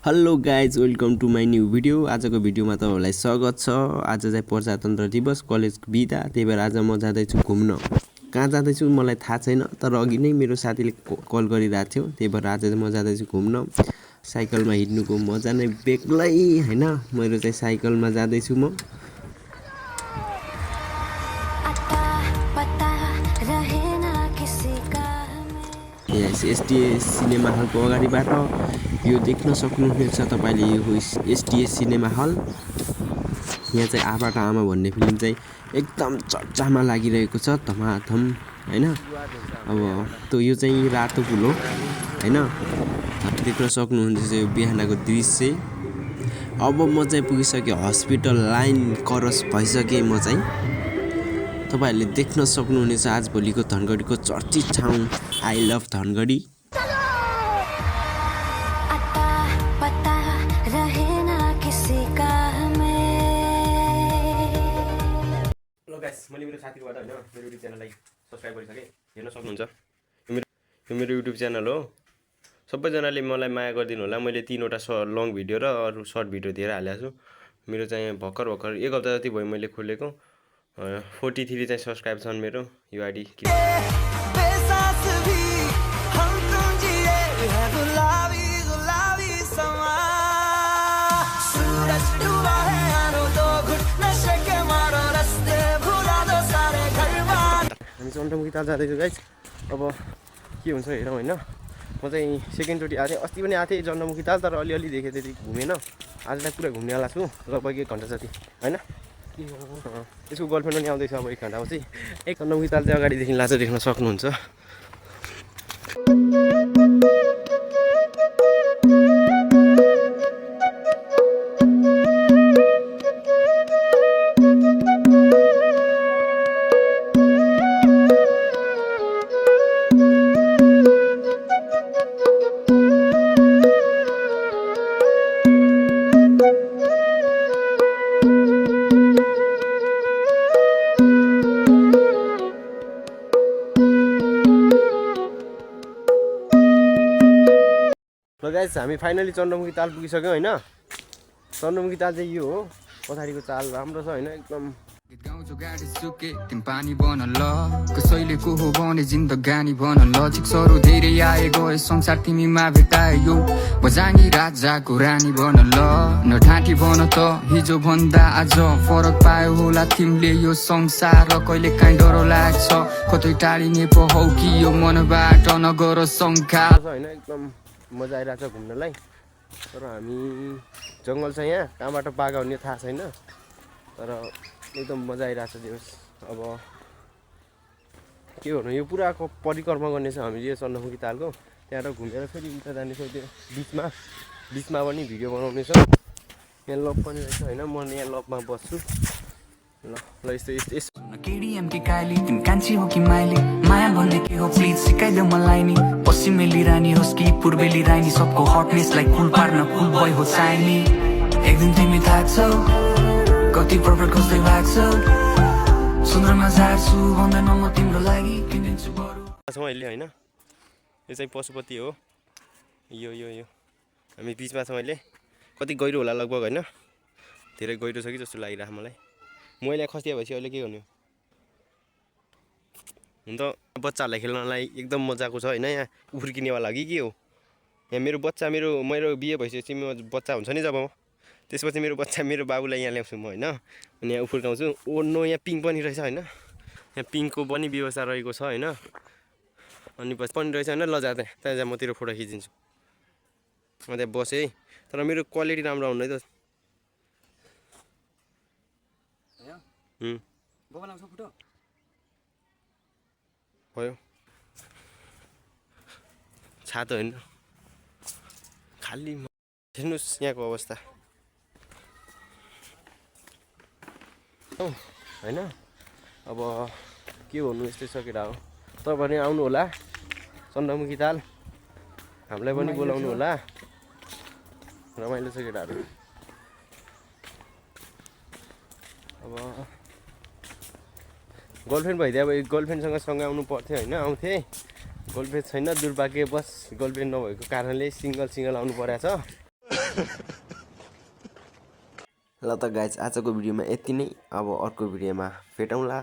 Hello guys welcome to my new video. आजको भिडियोमा तपाईँहरूलाई स्वागत छ। आज चाहिँ प्रजातन्त्र दिवस, कलेज बिदा, त्यही भएर आज म जाँदैछु घुम्न। कहाँ जाँदैछु मलाई थाहा छैन, तर अघि नै मेरो साथीले कल गरिरहेको थियो, त्यही भएर आज चाहिँ म जाँदैछु घुम्न। साइकलमा हिँड्नुको मजा नै बेग्लै हैन। मेरो चाहिँ साइकलमा जाँदैछु म। एसटिएस सिनेमा हलको अगाडिबाट यो देख्न सक्नुहुनेछ तपाईले। यो एसटिएस सिनेमा हल। यहाँ चाहिँ आबाट आमा भन्ने फिल्म चाहिँ एकदम चर्चामा लागिरहेको छ, धमाधम हैन। अब त्यो यो चाहिँ रातो पुल हो हैन। देख्न सक्नुहुन्छ यो बिहानको दृश्य। अब म चाहिँ पुगिसकेँ हस्पिटल लाइन क्रस भइसकेँ म चाहिँ। तपाईहरुले देख्न सक्नुहुनेछ आज भोलिको धनगढीको चर्चित ठाउँ I love Dhangadhi. Hello guys, मैले मेरो साथीकोबाट हैन मेरो युट्युब च्यानललाई सब्स्क्राइब गरिसकेँ, हेर्न सक्नुहुन्छ। यो मेरो युट्युब च्यानल हो। सबैजनाले मलाई माया गरिदिनु होला। मैले 3वटा लङ भिडियो र अरु सर्ट भिडियो दिएर हालेको छु। मेरो चाहिँ भर्खर एक हप्ता जति भयो मैले खोलेको। 43 चाहिँ सब्स्क्राइब छन् मेरो यो आइडी। हामी चन्द्रमुखी ताल जाँदैछु गाइस। अब के हुन्छ हेरौँ हैन। म चाहिँ सेकेन्डचोटि आएको थिएँ, अस्ति पनि आएको थिएँ चन्द्रमुखी ताल, तर अलिअलि देखेँ, त्यति घुमेन। आजलाई पुरा घुम्नेवाला छु, लगभग 1 घन्टा जति हैन। यसको गर्लफ्रेन्ड पनि आउँदैछ अब 1 घन्टापछि। चन्द्रमुखी ताल चाहिँ अगाडिदेखि लान्छ, देख्न सक्नुहुन्छ। ल गाइस, हामी फाइनली चन्द्रमुखी ताल पुगिसक्यौँ हैन। चन्द्रमुखी ताल चाहिँ यो हो। पछाडिको चाल राम्रो छ हैन, एकदम। गाउँको गाडी सुके तिम पानी बन ल कसैले को हो भने जिन्दगानी बन लजिक सरो धेरै आए गए संसार तिमीमा भेटायो बजानी राजाको रानी बन ल नठाठी बन त हिजो भन्दा आज फरक पायो होला तिमीले यो संसार कहिले काहीँ डर लाग्छ कतै टाढिने पो हौ कि यो मनबाट नगर शङ्का हैन। एकदम मजा आइरहेछ घुम्नलाई। तर हामी जङ्गल छ यहाँ, कहाँबाट बाघ आउने थाहा छैन, तर एकदम मजा आइरहेछ दिवस। अब के भन्नु, यो पुराको परिक्रमा गर्ने छ हामीले यो चन्द्रमुखी तालको। त्यहाँबाट घुमेर फेरि उता जानेछौँ, त्यो बिचमा पनि भिडियो बनाउने छ। यहाँ लप पनि रहेछ हैन। म यहाँ लपमा बस्छु। ल यस्तो केडीएमकी काली तिमी कान्छी हो कि माइली माया भन्ने के हो प्लिज सिकाइदेऊ मलाई नि पश्चिमेली रानी होस् कि पूर्वेली रानी सबको हटनेसलाई कुल पार्न कुल बोय हो चाहिने एक दिन तिमी थाक्छौ कति प्रपर खोज्दै लाग्छौ सुन्दरमा झार्छु भन्दैन म तिम्रो लागि किनिदिन्छु बरु छौँ अहिले हैन। यो चाहिँ पशुपति हो। यो हामी बिचमा छौँ अहिले। कति गहिरो होला लगभग हैन, धेरै गहिरो छ कि जस्तो लागिरहेको मलाई। मैले खस्दिया भएपछि अहिले के गर्नु। हुन त बच्चाहरूलाई खेल्नलाई एकदम मजाको छ हैन। यहाँ उफ्रिकिनेवाला कि के हो। यहाँ मेरो बिहे भइसकेपछि बच्चा हुन्छ नि जब, त्यसपछि मेरो बच्चा मेरो बाबुलाई यहाँ ल्याउँछु म हैन। अनि यहाँ उफ्रिकाउँछु। नो यहाँ पिङ पनि रहेछ हैन। यहाँ पिङको पनि व्यवस्था रहेको छ हैन। अनि बस पनि रहेछ हैन। ल जाँदा त्यहाँ म तेरो फोटो खिचिदिन्छु। म त्यहाँ बसेँ है, तर मेरो क्वालिटी राम्रो आउनु है त। भयो छातो हैन, खाली हेर्नुहोस् यहाँको अवस्था हैन। अब के भन्नु, यस्तै छ केटा हो। तपाईँ पनि आउनु होला चन्द्रमुखी ताल, हामीलाई पनि बोलाउनु होला। रमाइलो छ केटाहरू। अब गर्लफ्रेन्ड भइदिए अब गर्लफ्रेन्डसँग सँगै आउनु पर्थ्यो हैन। आउँथे गर्लफ्रेन्ड छैन, दुर्भाग्यवश गर्लफ्रेन्ड नभएको कारणले सिंगल आउनु परेको छ। ल त गाइज आजको भिडियोमा यति नै। अब अर्को भिडियोमा भेटौँला।